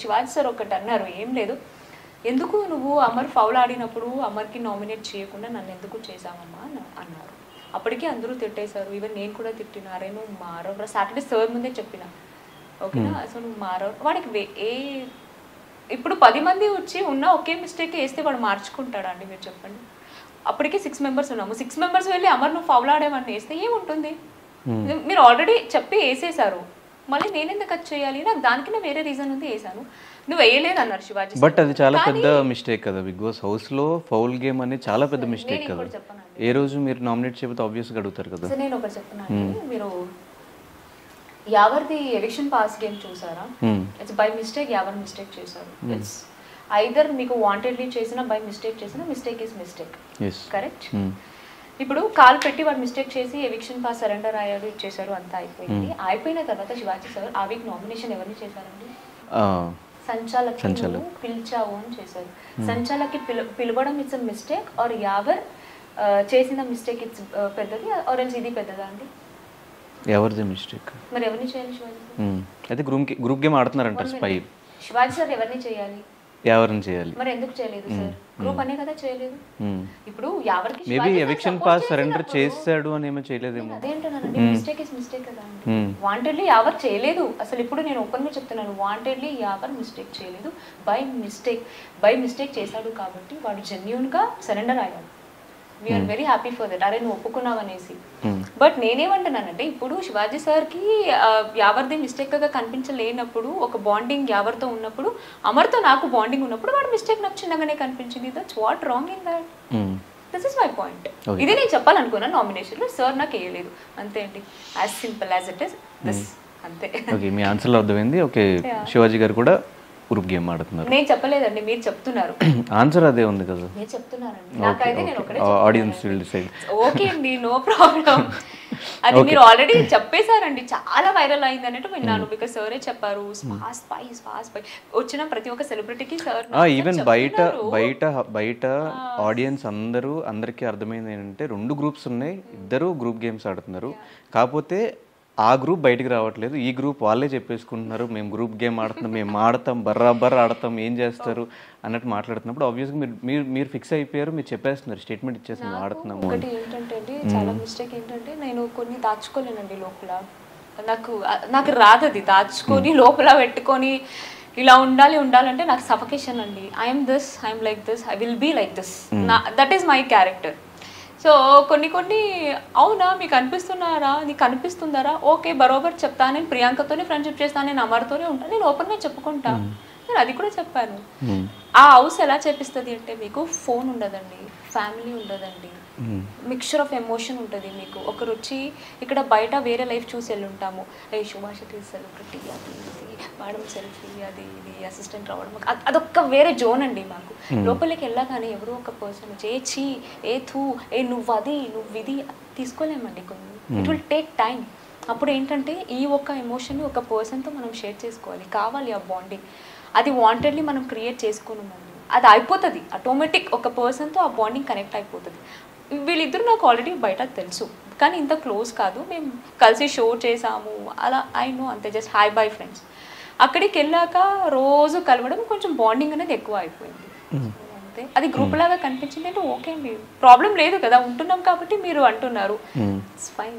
Shivaji sir ఒకటి అన్నారు, ఏం లేదు, ఎందుకు నువ్వు అమర్ ఫౌల్ ఆడినప్పుడు అమర్కి నామినేట్ చేయకుండా నన్ను ఎందుకు చేసావమ్మా అన్నారు. అప్పటికే అందరూ తిట్టేశారు, ఈవెన్ నేను కూడా తిట్టిన, అరే నువ్వు మారవరా, సాటర్డే సార్ ముందే చెప్పిన, ఓకేనా, అసలు నువ్వు మారవ, వాడికి ఇప్పుడు 10 మంది వచ్చి ఉన్న ఒకే మిస్టేక్ వేస్తే వాడు మార్చుకుంటాడా అండి మీరు చెప్పండి. అప్పటికే 6 మెంబర్స్ ఉన్నాము, 6 మెంబర్స్ వెళ్ళి అమర్ నువ్వు ఫౌల్ ఆడేవన్నీ వేస్తే ఏముంటుంది, మీరు ఆల్రెడీ చెప్పి వేసేసారు, మళ్ళీ నేను ఎందుకు అది చేయాలి, నాకు దానికన్నా వేరే రీజన్ ఉంది వేసాను, నువ్వు వేయలేదు అన్నారు శివాజీ. బట్ అది చాలా పెద్ద మిస్టేక్ కదా, బిగ్ బాస్ హౌస్ లో ఫౌల్ గేమ్ అనేది చాలా పెద్ద మిస్టేక్ కదా. ఏ రోజు మీరు నామినేట్ చేయకపోతే ఆబ్వియస్ గా అడుగుతారు కదా. నేను ఒకటి చెప్తున్నాను, మీరు యావర్ది ఎవిక్షన్ పాస్ గేమ్ చూసారా, it's by mistake, Yawar mistake చేశారు, ఇట్స్ ఐదర్ మీకు వాంటెడ్లీ చేసినా బై మిస్టేక్ చేసినా, మిస్టేక్ ఇస్ మిస్టేక్, కరెక్ట్. ఇప్పుడు కాల్ పెట్టి వాడు మిస్టేక్ చేసి ఎవిక్షన్ పాస్ సరెండర్ అయ్యాడు, ఇచ్చేసారు, అంతా అయిపోయింది. అయిపోయిన తర్వాత శివాజీ సార్ ఆ వీక్ నామినేషన్ ఎవరిని చేశారండి, సంచాలక్ పిలిచావు అని చేశారు. సంచాలకి పిలవడం ఇట్స్ మిస్టేక్ ఆర్ యావర్ చేసిన మిస్టేక్ ఇట్స్ పెద్దది ఆర్ ఎల్స్ ఇది పెద్దదా అండి, ఎవరిది మిస్టేక్, మరి ఎవరిని చేయాలి శివాజీ సార్? అయితే గ్రూప్ గేమ్ ఆడుతున్నారంట స్పై, శివాజీ సార్ ఎవరిని చేయాలి, ఎవరిని చేయాలి, మరి ఎందుకు చేయలేదు సార్, గ్రూప్ అనే కదా చేయలేదు. ఇప్పుడు ఎవరికి మేబీ ఎవిక్షన్ పాస్ సరెండర్ చేశాడు అని ఏమో చేయలేదేమో, అదేంటనండి, మిస్టేక్ ఇస్ మిస్టేక్ కదా అండి, వాంటెడ్లీ ఎవరు చేయలేదు, అసలు ఇప్పుడు నేను ఓపెన్ గా చెప్తున్నాను, వాంటెడ్లీ ఎవరు మిస్టేక్ చేయలేదు, బై మిస్టేక్ చేశాడు కాబట్టి వాడు జెన్యూన్ గా సరెండర్ అయ్యాడు, we are very happy for that, అరే నువ్వు ఒప్పుకున్నావు అనేసి. బట్ నేనేమంటున్నానంటే ఇప్పుడు శివాజీ సార్కి యావర్ది మిస్టేక్గా కనిపించలేనప్పుడు, ఒక బాండింగ్ యావర్తో ఉన్నప్పుడు, అమర్తో నాకు బాండింగ్ ఉన్నప్పుడు వాడు మిస్టేక్ నాకు చిన్నగానే కనిపించింది, that's what wrong in that, this is my point. ఇది నేను చెప్పాలనుకున్నా నామినేషన్లో, సార్ నాకు వేయలేదు అంతే అండి, as simple as it is this, అంతే. ఓకే, మీ ఆన్సర్లో అర్థమైంది. ఓకే, శివాజీ గారు కూడా గ్రూప్ గేమ్ ఆడుతున్నారు. నేను చెప్పలేదండి, మీరు చెప్తున్నారు, ఆన్సర్ అదే ఉంది కదా, నేను చెప్తున్నానండి, నాకైతే నేను ఒకటే ఆడియన్స్ విల్ డిసైడ్. ఓకే అండి, నో ప్రాబ్లం. అది మీరు ఆల్రెడీ చెప్పేశారండి, చాలా వైరల్ అయింది అన్నట్టు విన్నాను, బికాస్ సారే చెప్పారు స్పై వచ్చిన ప్రతి ఒక్క సెలబ్రిటీకి సార్. ఈవెన్ బయట ఆడియన్స్ అందరికీ అర్థమైంది ఏంటంటే 2 గ్రూప్స్ ఉన్నాయి, ఇద్దరు గ్రూప్ గేమ్స్ ఆడుతున్నారు, కాకపోతే ఆ గ్రూప్ బయటికి రావట్లేదు, ఈ గ్రూప్ వాళ్ళే చెప్పేసుకుంటున్నారు, మేము గ్రూప్ గేమ్ ఆడుతున్నాం, మేము ఆడతాం, బర్రాబర్ ఆడతాం, ఏం చేస్తారు అన్నట్టు మాట్లాడుతున్నప్పుడు ఆబ్వియస్గా మీరు ఫిక్స్ అయిపోయారు, మీరు చెప్పేస్తున్నారు, స్టేట్మెంట్ ఇచ్చేస్తున్నారు ఆడుతున్నాము. ఒకటి ఏంటంటే అండి, చాలా మిస్టేక్ ఏంటంటే నేను కొన్ని దాచుకోలేనండి లోపల, నాకు రాదు అది దాచుకొని లోపల పెట్టుకొని ఇలా ఉండాలంటే నాకు సఫకేషన్ అండి. I'm like this, I will be like this, that is my character. So కొన్ని అవునా మీకు అనిపిస్తున్నారా, నీకు అనిపిస్తుందారా, ఓకే బరోబర్ చెప్తా, నేను ప్రియాంకతోనే ఫ్రెండ్షిప్ చేస్తాను, నేను అమర్తోనే ఉంటాను, నేను ఓపెన్గా చెప్పుకుంటా, నేను అది కూడా చెప్పాను. ఆ హౌస్ ఎలా చేపిస్తుంది అంటే మీకు ఫోన్ ఉండదండి, ఫ్యామిలీ ఉండదండి, మిక్చర్ ఆఫ్ ఎమోషన్ ఉంటుంది. మీకు ఒకరు వచ్చి ఇక్కడ బయట వేరే లైఫ్ చూసి వెళ్ళి ఉంటాము, ఏ శుభాషతి సెలబ్రిటీ అది ఇది, మేడం సెల్ఫీ అది ఇది, అసిస్టెంట్ రావడం, అదొక్క వేరే జోన్ అండి మాకు. లోపలికి వెళ్ళగానే ఎవరో ఒక పర్సన్ వచ్చి ఏ నువ్వు అది నువ్వు ఇది తీసుకోలేమండి, కొన్ని ఇట్ విల్ టేక్ టైం. అప్పుడు ఏంటంటే ఈ ఒక్క ఎమోషన్ ఒక పర్సన్తో మనం షేర్ చేసుకోవాలి, కావాలి ఆ బాండింగ్, అది వాంటెడ్లీ మనం క్రియేట్ చేసుకున్నామండి, అది అయిపోతుంది ఆటోమేటిక్, ఒక పర్సన్తో ఆ బాండింగ్ కనెక్ట్ అయిపోతుంది. వీళ్ళిద్దరు నాకు ఆల్రెడీ బయట తెలుసు, కానీ ఇంత క్లోజ్ కాదు, మేము కలిసి షో చేసాము అలా, ఐ నో అంతే, జస్ట్ హాయ్ బై ఫ్రెండ్స్. అక్కడికి వెళ్ళాక రోజు కలవడం కొంచెం బాండింగ్ అనేది ఎక్కువ అయిపోయింది అంతే. అది గ్రూప్ లాగా కనిపించింది అంటే ఓకే అండి, ప్రాబ్లం లేదు కదా, ఉంటున్నాం కాబట్టి మీరు అంటున్నారు, ఇట్స్ ఫైన్.